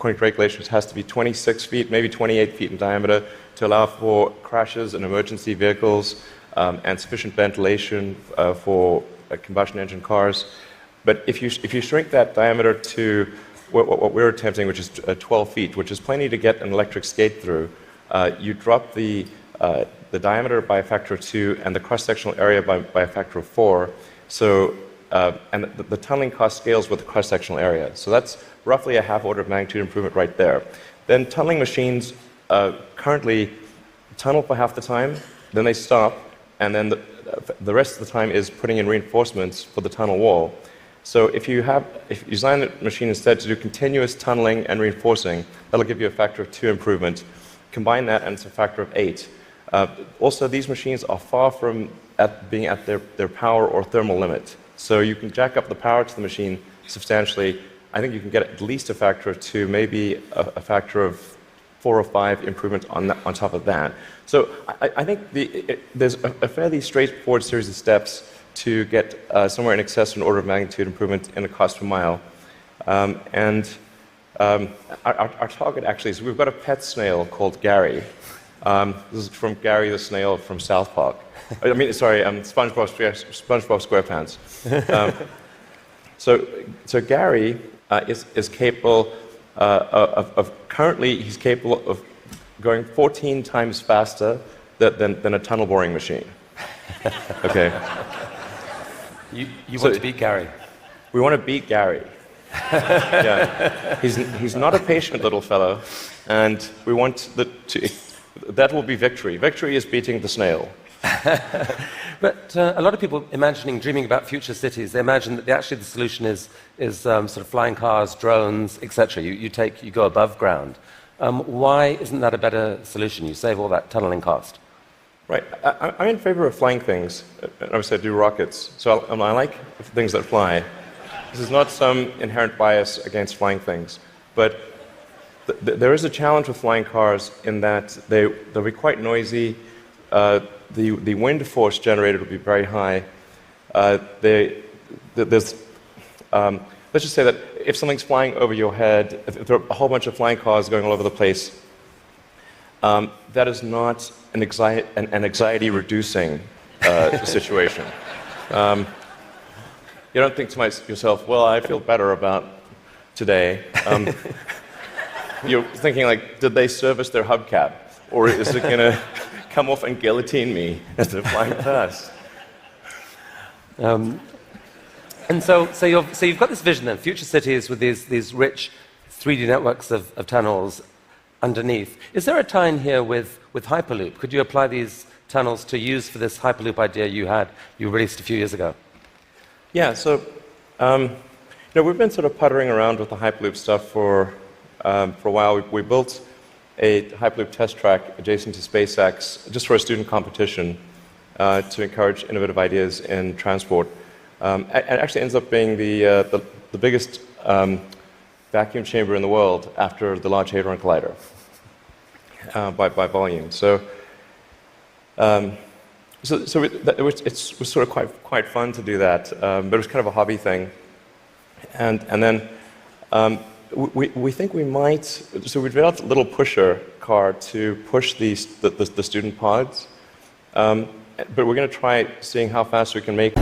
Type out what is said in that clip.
according to regulations, has to be 26 feet, maybe 28 feet in diameter to allow for crashes and emergency vehicles and sufficient ventilation for combustion engine cars. But if you shrink that diameter to what we're attempting, which is 12 feet, which is plenty to get an electric skate through, you drop the diameter by a factor of 2 and the cross-sectional area by a factor of 4. So, and the tunneling cost scales with the cross-sectional area. So that's roughly a half order of magnitude improvement right there. Then tunneling machines currently tunnel for half the time, then they stop, and then the rest of the time is putting in reinforcements for the tunnel wall. So if you design the machine instead to do continuous tunneling and reinforcing, that'll give you a factor of 2 improvement. Combine that and it's a factor of 8. Also, these machines are far from being at their power or thermal limit. So you can jack up the power to the machine substantially. I think you can get at least a factor of 2, maybe a factor of 4 or 5 improvements on top of that. So I think there's a fairly straightforward series of steps to get somewhere in excess of an order of magnitude improvement in the cost per mile. Our target actually is, we've got a pet snail called Gary. This is from Gary the snail from South Park. I mean, sorry, SpongeBob SquarePants. So Gary is capable currently he's capable of going 14 times faster than a tunnel boring machine. Okay. You want to beat Gary? We want to beat Gary. Yeah. He's not a patient little fellow, and we want that will be victory. Victory is beating the snail. But a lot of people dreaming about future cities, they imagine that actually the solution is sort of flying cars, drones, etc. You go above ground. Why isn't that a better solution? You save all that tunneling cost. Right. I'm in favor of flying things. Obviously, I do rockets, so I like things that fly. This is not some inherent bias against flying things, but there is a challenge with flying cars in that they'll be quite noisy. The wind force generated will be very high. Let's just say that if something's flying over your head, if there are a whole bunch of flying cars going all over the place, that is not an anxiety-reducing situation. You don't think to yourself, well, I feel better about today. You're thinking, like, did they service their hubcap? Or is it going to come off and guillotine me as they're flying past? And so you've got this vision then, future cities with these rich 3D networks of tunnels underneath. Is there a tie-in here with Hyperloop? Could you apply these tunnels to use for this Hyperloop idea you released a few years ago? Yeah, so we've been sort of puttering around with the Hyperloop stuff for a while. We built a Hyperloop test track adjacent to SpaceX just for a student competition to encourage innovative ideas in transport. It actually ends up being the biggest vacuum chamber in the world after the Large Hadron Collider by volume. So it was sort of quite fun to do that, but it was kind of a hobby thing. And then we think we might. So we developed a little pusher car to push the student pods, but we're going to try seeing how fast we can make.